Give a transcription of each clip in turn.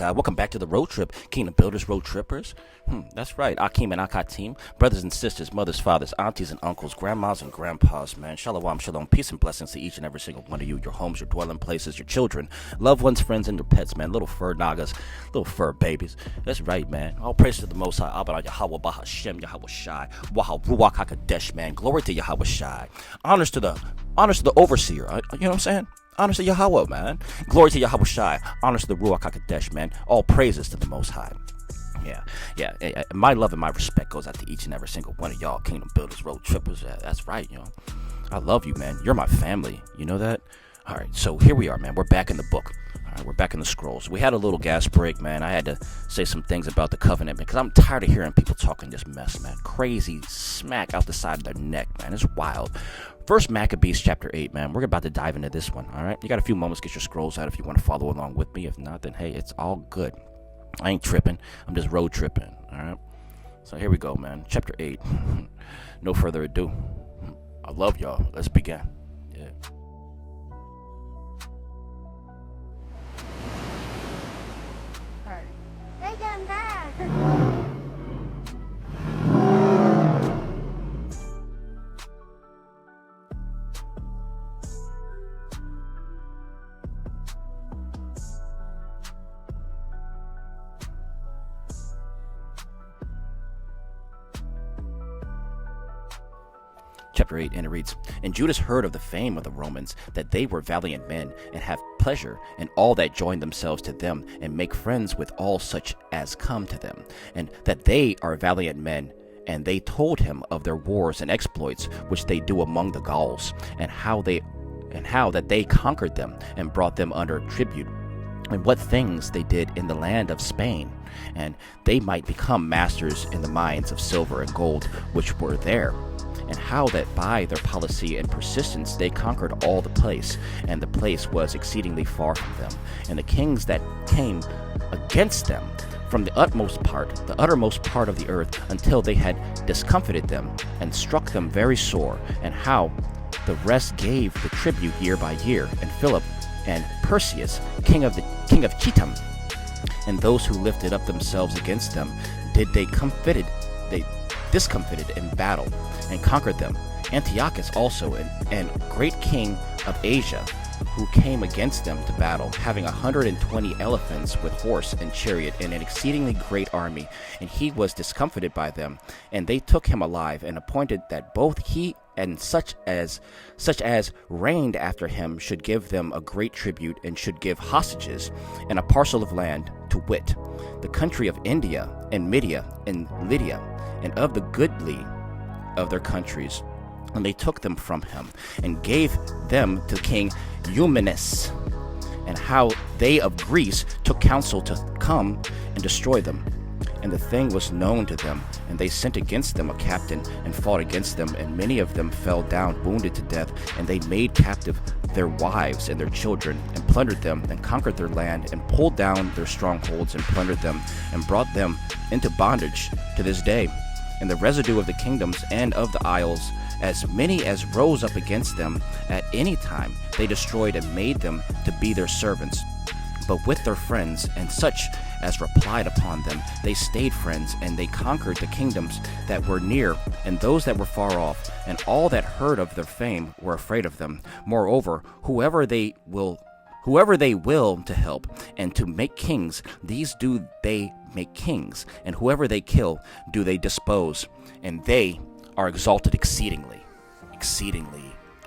Shai. Welcome back to the road trip, Kingdom Builders, Road Trippers. That's right, Akim and Akat team, brothers and sisters, mothers, fathers, aunties and uncles, grandmas and grandpas, man. Shalom, shalom, peace and blessings to each and every single one of you, your homes, your dwelling places, your children, loved ones, friends, and your pets, man. Little fur nagas, little fur babies. That's right, man. All praise to the Most High, Abba Yahweh, Bahashem, Yahweh Shai, Waha, Ruach HaKadesh, man. Glory to Yahweh Shai. Honors to the overseer, you know what I'm saying? Honors to Yahweh, man. Glory to Yahweh Shai. Honors to the Ruach HaKadesh, man. All praises to the Most High. Yeah. My love and my respect goes out to each and every single one of y'all, Kingdom Builders, Road Trippers. That's right, I love you, man. You're my family. You know that? All right, so here we are, man. We're back in the book. All right, we're back in the scrolls. We had a little gas break, man. I had to say some things about the covenant, man, because I'm tired of hearing people talking this mess, man. Crazy smack out the side of their neck, man. It's wild. First Maccabees chapter 8, man. We're about to dive into this one, all right? You got a few moments, get your scrolls out if you want to follow along with me. If not, then hey, it's all good. I ain't tripping. I'm just road tripping, all right? So here we go, man. Chapter 8. No further ado. I love y'all. Let's begin. Yeah. Take them back. Chapter 8, and it reads, And Judas heard of the fame of the Romans, that they were valiant men, and have pleasure in all that join themselves to them, and make friends with all such as come to them, and that they are valiant men. And they told him of their wars and exploits which they do among the Gauls, and how that they conquered them, and brought them under tribute, and what things they did in the land of Spain, and they might become masters in the mines of silver and gold which were there, and how that by their policy and persistence they conquered all the place, and the place was exceedingly far from them, and the kings that came against them from the uttermost part of the earth, until they had discomfited them and struck them very sore, and how the rest gave the tribute year by year, and Philip and Perseus, king of Chetam, and those who lifted up themselves against them, they discomfited in battle, and conquered them. Antiochus also, and great king of Asia, who came against them to battle, having 120 elephants with horse and chariot, and an exceedingly great army, and he was discomfited by them, and they took him alive, and appointed that both he and such as reigned after him should give them a great tribute, and should give hostages, and a parcel of land, to wit, the country of India, and Media, and Lydia, and of the goodly of their countries. And they took them from him, and gave them to King Eumenes, and how they of Greece took counsel to come and destroy them. And the thing was known to them, and they sent against them a captain, and fought against them, and many of them fell down wounded to death, and they made captive their wives and their children, and plundered them, and conquered their land, and pulled down their strongholds, and plundered them, and brought them into bondage to this day. And the residue of the kingdoms and of the isles, as many as rose up against them at any time, they destroyed, and made them to be their servants. But with their friends and such as replied upon them, they stayed friends, and they conquered the kingdoms that were near and those that were far off, and all that heard of their fame were afraid of them. Moreover, whoever they will to help and to make kings, these do they make kings, and whoever they kill do they dispose, and they are exalted exceedingly.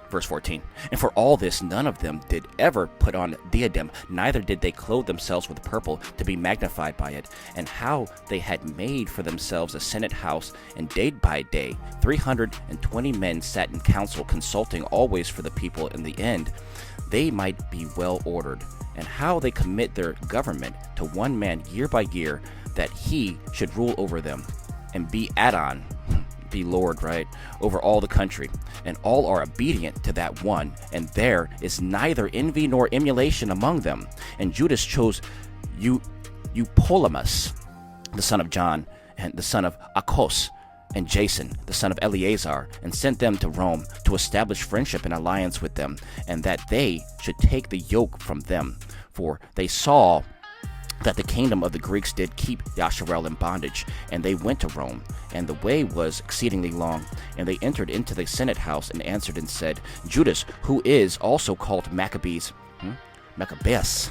Verse 14, And for all this none of them did ever put on diadem, neither did they clothe themselves with purple, to be magnified by it. And how they had made for themselves a senate house, and day by day 320 men sat in council, consulting always for the people in the end they might be well ordered. And how they commit their government to one man year by year, that he should rule over them, and be Adon, be Lord, right, over all the country, and all are obedient to that one, and there is neither envy nor emulation among them. And Judas chose Eupolemus, the son of John, and the son of Achos, and Jason, the son of Eleazar, and sent them to Rome to establish friendship and alliance with them, and that they should take the yoke from them. For they saw that the kingdom of the Greeks did keep Yasharel in bondage, and they went to Rome, and the way was exceedingly long. And they entered into the senate house, and answered and said, Judas, who is also called Maccabees, Maccabees,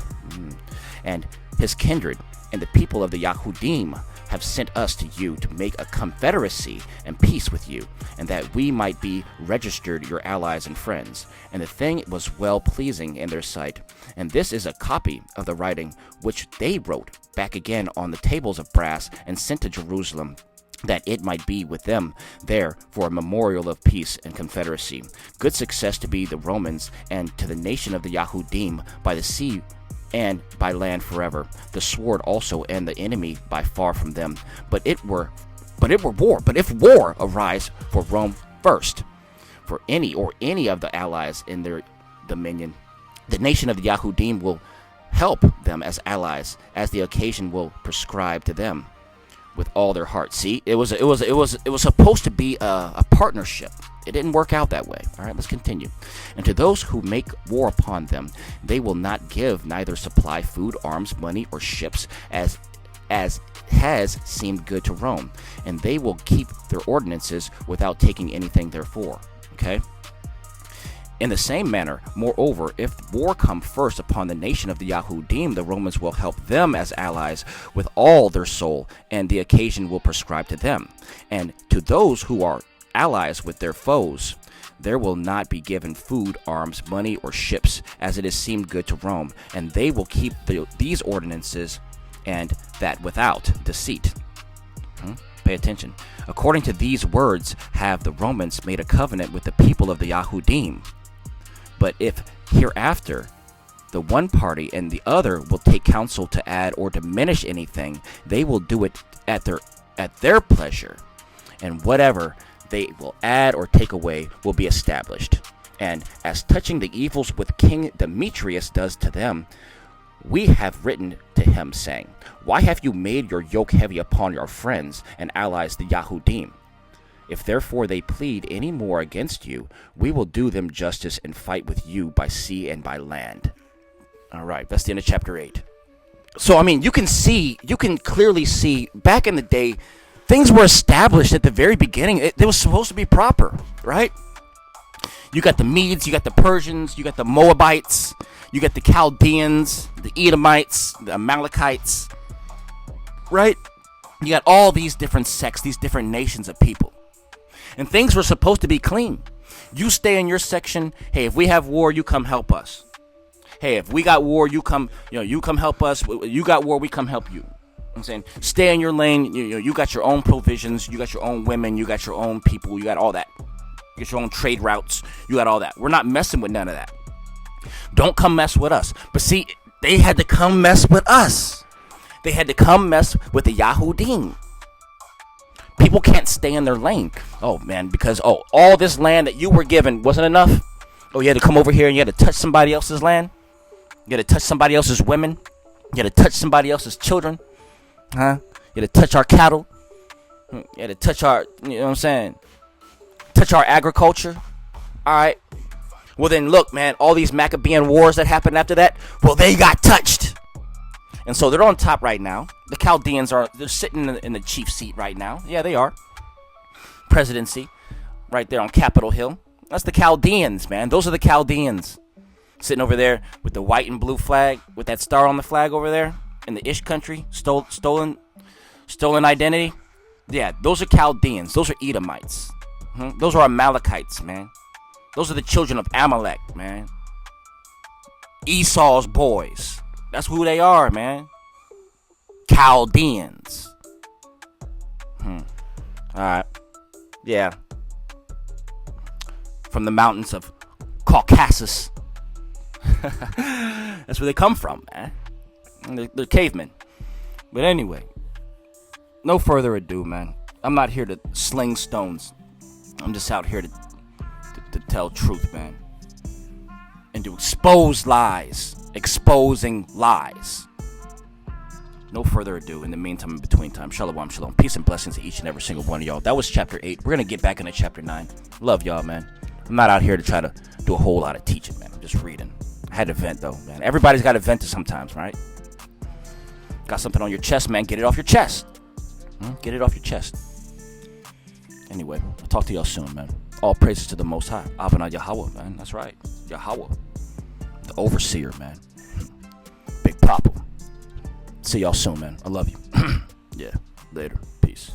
and his kindred, and the people of the Yahudim have sent us to you to make a confederacy and peace with you, and that we might be registered your allies and friends. And the thing was well pleasing in their sight. And this is a copy of the writing which they wrote back again on the tables of brass, and sent to Jerusalem, that it might be with them there for a memorial of peace and confederacy. Good success to be the Romans, and to the nation of the Yahudim by the sea and by land forever, the sword also, and the enemy by far from them. But if war arise for Rome first, for any of the allies in their dominion, the nation of the Yahudim will help them as allies, as the occasion will prescribe to them, with all their heart. See, it was supposed to be a partnership. It didn't work out that way. All right, let's continue. And to those who make war upon them, they will not give neither supply, food, arms, money, or ships, as has seemed good to Rome. And they will keep their ordinances without taking anything therefore. Okay. In the same manner, moreover, if war come first upon the nation of the Yahudim, the Romans will help them as allies with all their soul, and the occasion will prescribe to them. And to those who are allies with their foes, there will not be given food, arms, money, or ships, as it has seemed good to Rome, and they will keep these ordinances, and that without deceit. Pay attention. According to these words have the Romans made a covenant with the people of the Yahudim. But if hereafter the one party and the other will take counsel to add or diminish anything, they will do it at their pleasure, and whatever they will add or take away will be established. And as touching the evils which King Demetrius does to them, we have written to him, saying, Why have you made your yoke heavy upon your friends and allies the Yahudim? If therefore they plead any more against you, we will do them justice and fight with you by sea and by land. All right, that's the end of chapter 8. So, I mean, you can clearly see, back in the day, things were established at the very beginning. It was supposed to be proper, right? You got the Medes, you got the Persians, you got the Moabites, you got the Chaldeans, the Edomites, the Amalekites, right? You got all these different sects, these different nations of people. And things were supposed to be clean. You stay in your section. Hey, if we have war, you come help us. Hey, if we got war, you come help us. You got war, we come help you. I'm saying, stay in your lane. You got your own provisions. You got your own women. You got your own people. You got all that. You got your own trade routes. You got all that. We're not messing with none of that. Don't come mess with us. But see, they had to come mess with us. They had to come mess with the Yahudim. People can't stay in their lane. Oh, man, because, all this land that you were given wasn't enough. Oh, you had to come over here and you had to touch somebody else's land. You had to touch somebody else's women. You had to touch somebody else's children. Huh? You had to touch our cattle. You had to touch our, you know what I'm saying? Touch our agriculture. All right. Well, then look, man, all these Maccabean wars that happened after that, well, they got touched. And so they're on top right now. The Chaldeans they're sitting in the chief seat right now. Yeah, they are. Presidency right there on Capitol Hill. That's the Chaldeans, man. Those are the Chaldeans. Sitting over there with the white and blue flag, with that star on the flag over there in the Ish country, stolen identity. Yeah, those are Chaldeans. Those are Edomites. Those are Amalekites, man. Those are the children of Amalek, man. Esau's boys. That's who they are, man. Chaldeans. Alright. Yeah. From the mountains of Caucasus. That's where they come from, man. They're cavemen. But anyway, no further ado, man. I'm not here to sling stones. I'm just out here to tell truth, man. And to expose lies. Exposing lies. No further ado. In the meantime, in between time, shalom, shalom. Peace and blessings to each and every single one of y'all. That was chapter 8. We're going to get back into chapter 9. Love y'all, man. I'm not out here to try to do a whole lot of teaching, man. I'm just reading. I had to vent, though, man. Everybody's got to vent sometimes, right? Got something on your chest, man. Get it off your chest. Get it off your chest. Anyway, I'll talk to y'all soon, man. All praises to the Most High. Avana Yahweh, man. That's right. Yahweh. The overseer, man. Big Papa. See y'all soon, man. I love you. Yeah. Later. Peace.